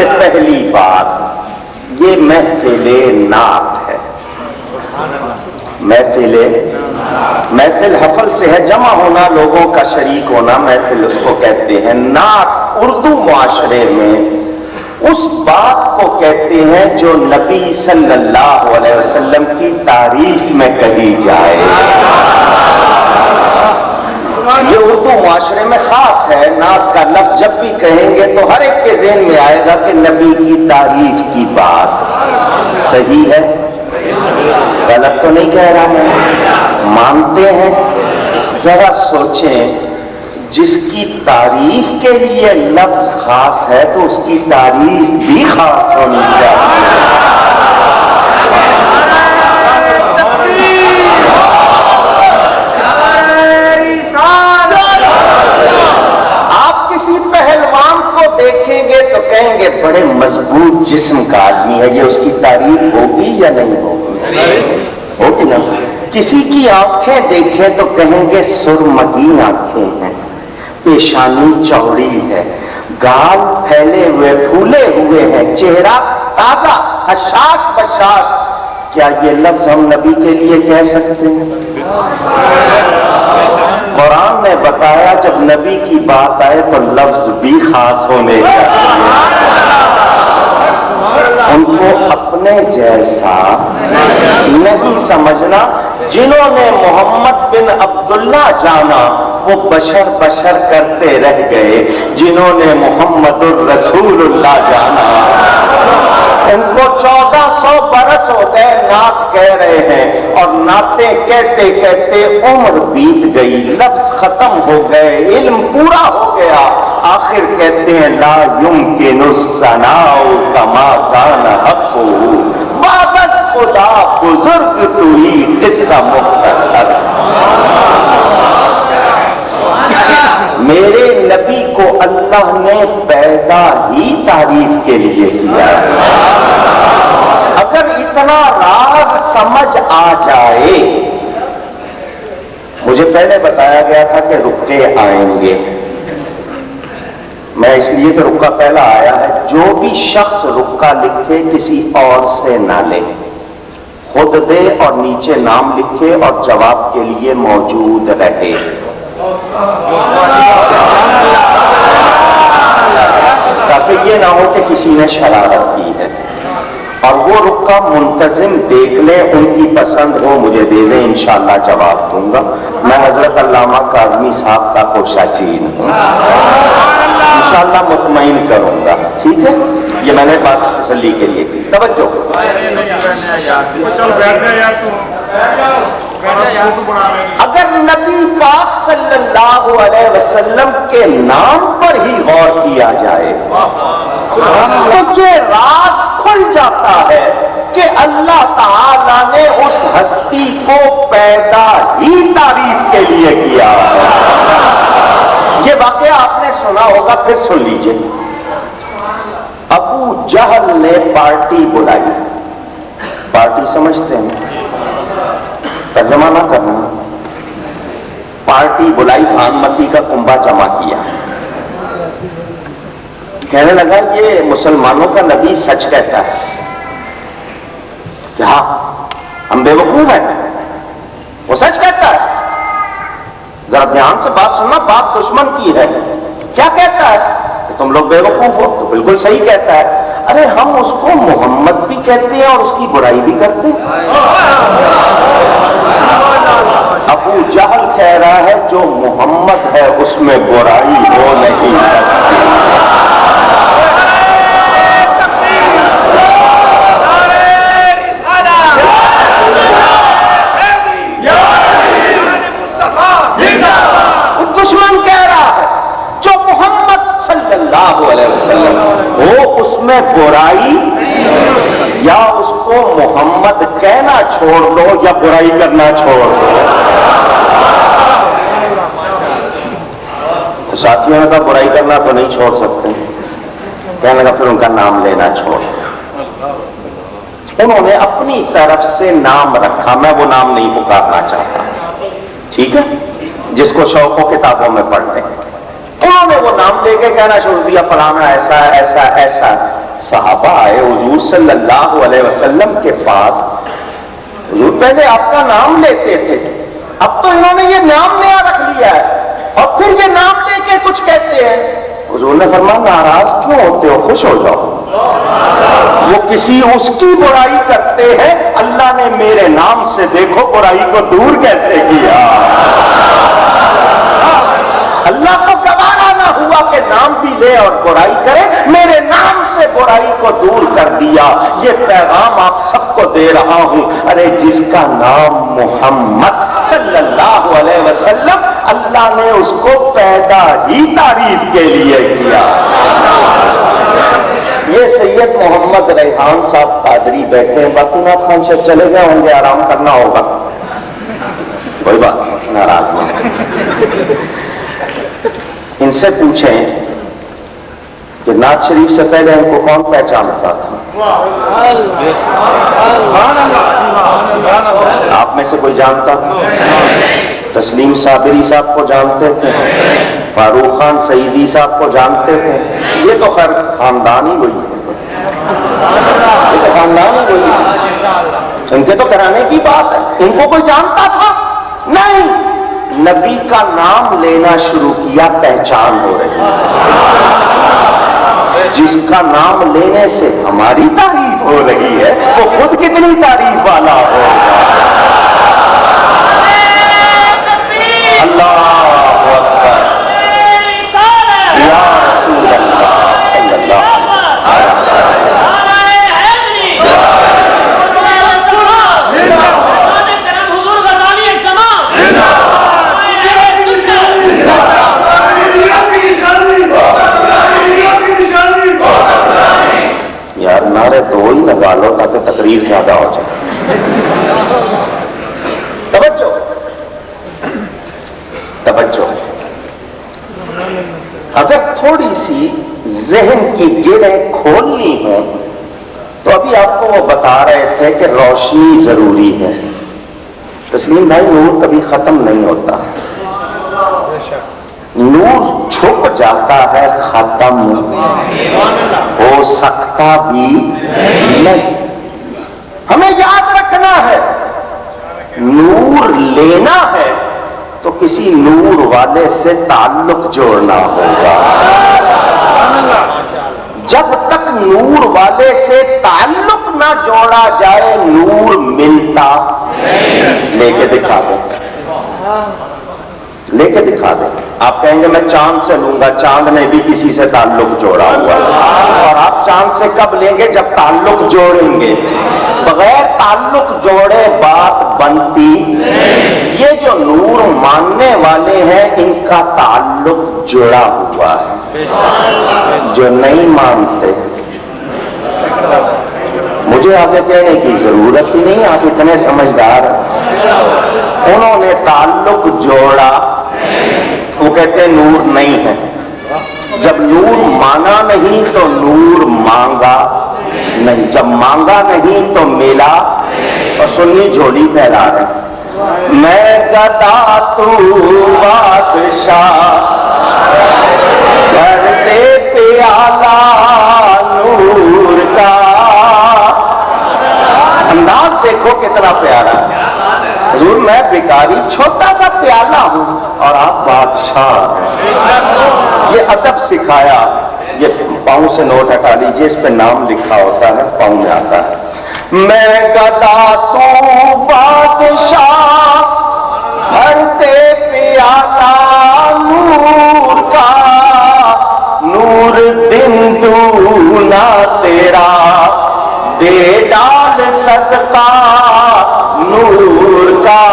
سے پہلی بات یہ محفل نعت ہے. محفل حفل سے ہے جمع ہونا، لوگوں کا شریک ہونا، محفل اس کو کہتے ہیں. نعت اردو معاشرے میں اس بات کو کہتے ہیں جو نبی صلی اللہ علیہ وسلم کی تعریف میں کہی جائے. یہ اردو معاشرے میں خاص ہے. نعت کا لفظ جب بھی کہیں گے تو ہر ایک کے ذہن میں آئے گا کہ نبی کی تعریف کی بات. صحیح ہے؟ غلط تو نہیں کہہ رہا میں؟ مانتے ہیں؟ ذرا سوچیں، جس کی تعریف کے لیے لفظ خاص ہے تو اس کی تعریف بھی خاص ہونی چاہیے. آپ کسی پہلوان کو دیکھیں گے تو کہیں گے بڑے مضبوط جسم کا آدمی ہے، یہ اس کی تعریف ہوگی یا نہیں ہوگی؟ ہوگی نا. کسی کی آنکھیں دیکھیں تو کہیں گے سرمگی آنکھیں ہیں، پیشانی چوڑی ہے، گال پھیلے ہوئے پھولے ہوئے ہیں، چہرہ تازہ حشاش بشاش. کیا یہ لفظ ہم نبی کے لیے کہہ سکتے ہیں؟ قرآن نے بتایا جب نبی کی بات آئے تو لفظ بھی خاص ہونے چاہیے. ان کو اپنے جیسا نہیں سمجھنا. جنہوں نے محمد بن عبداللہ جانا وہ بشر بشر کرتے رہ گئے، جنہوں نے محمد الرسول اللہ جانا ان کو 1400 برس ہو گئے نعت کہہ رہے ہیں، اور نعتیں کہتے کہتے عمر بیت گئی، لفظ ختم ہو گئے، علم پورا ہو گیا. آخر کہتے ہیں لا یمکن الثناء کما کان حقہ، بعد از خدا بزرگ تو ہی قصہ مختصر. میرے نبی کو اللہ نے پیدا ہی تعریف کے لیے کیا. اگر اتنا راز سمجھ آ جائے، مجھے پہلے بتایا گیا تھا کہ رکے آئیں گے، میں اس لیے کہ رکا پہلا آیا ہے. جو بھی شخص رکا لکھے کسی اور سے نہ لے، خود دے اور نیچے نام لکھے اور جواب کے لیے موجود رہے. تاکہ یہ نہ ہو کہ کسی نے شرارت کی ہے. اور وہ رکا منتظم دیکھ لے، ان کی پسند ہو مجھے دے دیں، انشاءاللہ جواب دوں گا. میں حضرت علامہ کاظمی صاحب کا کوشا چین ہوں، انشاءاللہ مطمئن کروں گا. ٹھیک ہے؟ یہ میں نے بات تسلی کے لیے کی. توجہ. اگر نبی پاک صلی اللہ علیہ وسلم کے نام پر ہی غور کیا جائے تو یہ راز کھل جاتا ہے کہ اللہ تعالیٰ نے اس ہستی کو پیدا ہی تعریف کے لیے کیا. یہ واقعہ آپ نے سنا ہوگا، پھر سن لیجئے. ابو جہل نے پارٹی بلائی. پارٹی سمجھتے ہیں؟ ترجمہ نہ کرنا. پارٹی بلائی، بھانمتی کا کنبا جمع کیا. کہنے لگا یہ مسلمانوں کا نبی سچ کہتا ہے کہ ہاں ہم بے وقوف ہیں، وہ سچ کہتا ہے. ذرا دھیان سے بات سننا، بات دشمن کی ہے. کیا کہتا ہے؟ کہ تم لوگ بے وقوف ہو. تو بالکل صحیح کہتا ہے. ارے ہم اس کو محمد بھی کہتے ہیں اور اس کی برائی بھی کرتے ہیں. ابو جہل کہہ رہا ہے جو محمد ہے اس میں برائی ہو نہیں سکتی. دشمن کہہ رہا ہے جو محمد صلی اللہ علیہ وسلم ہو اس میں برائی، یا اس کو محمد کہنا چھوڑ دو یا برائی کرنا چھوڑ دو. تو ساتھیوں نے کہا برائی کرنا تو نہیں چھوڑ سکتے. کہنے لگا پھر ان کا نام لینا چھوڑ. انہوں نے اپنی طرف سے نام رکھا، میں وہ نام نہیں پکارنا چاہتا. ٹھیک ہے؟ جس کو شوق ہو کتابوں میں پڑھ لیں. انہوں نے وہ نام لے کے کہنا شروع کیا فلانا ایسا ایسا ایسا. صحابہ آئے حضور صلی اللہ علیہ وسلم کے پاس. حضور پہلے آپ کا نام لیتے تھے, اب تو انہوں نے یہ نام نیا رکھ لیا ہے اور پھر یہ نام لے کے کچھ کہتے ہیں. حضور نے فرمایا ناراض کیوں ہوتے ہو, خوش ہو جاؤ. وہ کسی اس کی برائی کرتے ہیں, اللہ نے میرے نام سے دیکھو برائی کو دور کیسے کیا. اللہ کو گوارا نہ ہوا کہ نام بھی لے اور برائی کرے, میرے نام سے برائی کو دور کر دیا. یہ پیغام آپ سب کو دے رہا ہوں. ارے جس کا نام محمد صلی اللہ علیہ وسلم, اللہ نے اس کو پیدا ہی تعریف کے لیے کیا. یہ سید محمد ریحان صاحب قادری بیٹھے ہیں, باقی نات خان شاید چلے گئے ہوں گے, آرام کرنا ہوگا, کوئی بات نہیں, ناراض نہیں. ان سے پوچھیں کہ نعت شریف سے پہلے ان کو کون پہچانتا تھا؟ آپ میں سے کوئی جانتا تھا؟ تسلیم صابری صاحب کو جانتے تھے, فاروق خان سعیدی صاحب کو جانتے تھے. یہ تو خیر خاندان ہی وہی ہے, یہ تو خاندان ہی وہی ہے, ان کے تو کرانے کی بات ہے. ان کو کوئی جانتا تھا نہیں. نبی کا نام لینا شروع کیا, پہچان ہو رہی ہے. جس کا نام لینے سے ہماری تعریف ہو رہی ہے وہ خود کتنی تعریف والا ہوگا. اللہ اکبر, یا رسول اللہ صلی اللہ یار نعرے دو ہی لگا لو تاکہ تقریر زیادہ ہو جائے. توجہ توجہ, اگر تھوڑی سی ذہن کی گرہیں کھولنی ہوں تو ابھی آپ کو وہ بتا رہے تھے کہ روشنی ضروری ہے. تسلیم بھائی, نور کبھی ختم نہیں ہوتا, نور چھپ جاتا ہے, ختم ہو سکتا بھی نہیں. ہمیں یاد رکھنا ہے نور لینا ہے تو کسی نور والے سے تعلق جوڑنا ہوگا. جب تک نور والے سے تعلق نہ جوڑا جائے نور ملتا. لے کے دکھا دیں, لے کے دکھا دیں. آپ کہیں گے میں چاند سے لوں گا, چاند نے بھی کسی سے تعلق جوڑا ہوا ہے. اور آپ چاند سے کب لیں گے؟ جب تعلق جوڑیں گے. بغیر تعلق جوڑے بات بنتی. یہ جو نور ماننے والے ہیں ان کا تعلق جڑا ہوا ہے, جو نہیں مانتے مجھے آگے کہنے کی ضرورت ہی نہیں, آپ اتنے سمجھدار ہیں. انہوں نے تعلق جوڑا, وہ کہتے ہیں نور نہیں ہے. جب نور مانا نہیں تو نور مانگا نہیں, جب مانگا نہیں تو ملا. اور سنی جھولی پھیلا رہے, میں گدا تو بادشاہ کر دے پیالہ نور کا. انداز دیکھو کتنا پیارا ہے. حضور میں بیکاری چھوٹا سا پیالہ ہوں اور آپ بادشاہ ہیں. یہ ادب سکھایا. یہ پاؤں سے نوٹ ہٹا لیجیے, اس پہ نام لکھا ہوتا ہے, پاؤں میں آتا ہے. میں گدا تو بادشاہ بھرتے پیالہ نور کا. نور دن دونا تیرا دے ڈال صدقہ نور کا.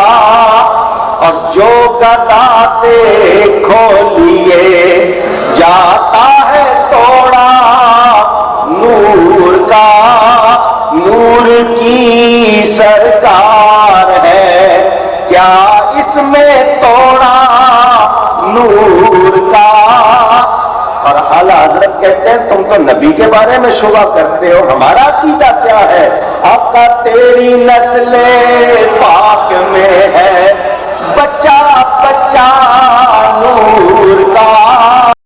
اور جو گدا دیکھو لیے جاتا ہے توڑا نور کا. نور کی سرکار ہے کیا اس میں توڑا نور کا. اور اعلیٰ حضرت کہتے ہیں تم تو نبی کے بارے میں شبہ کرتے ہو, ہمارا عقیدہ کیا ہے؟ آپ کا تیری نسل پاک میں ہے بچہ بچہ نور کا.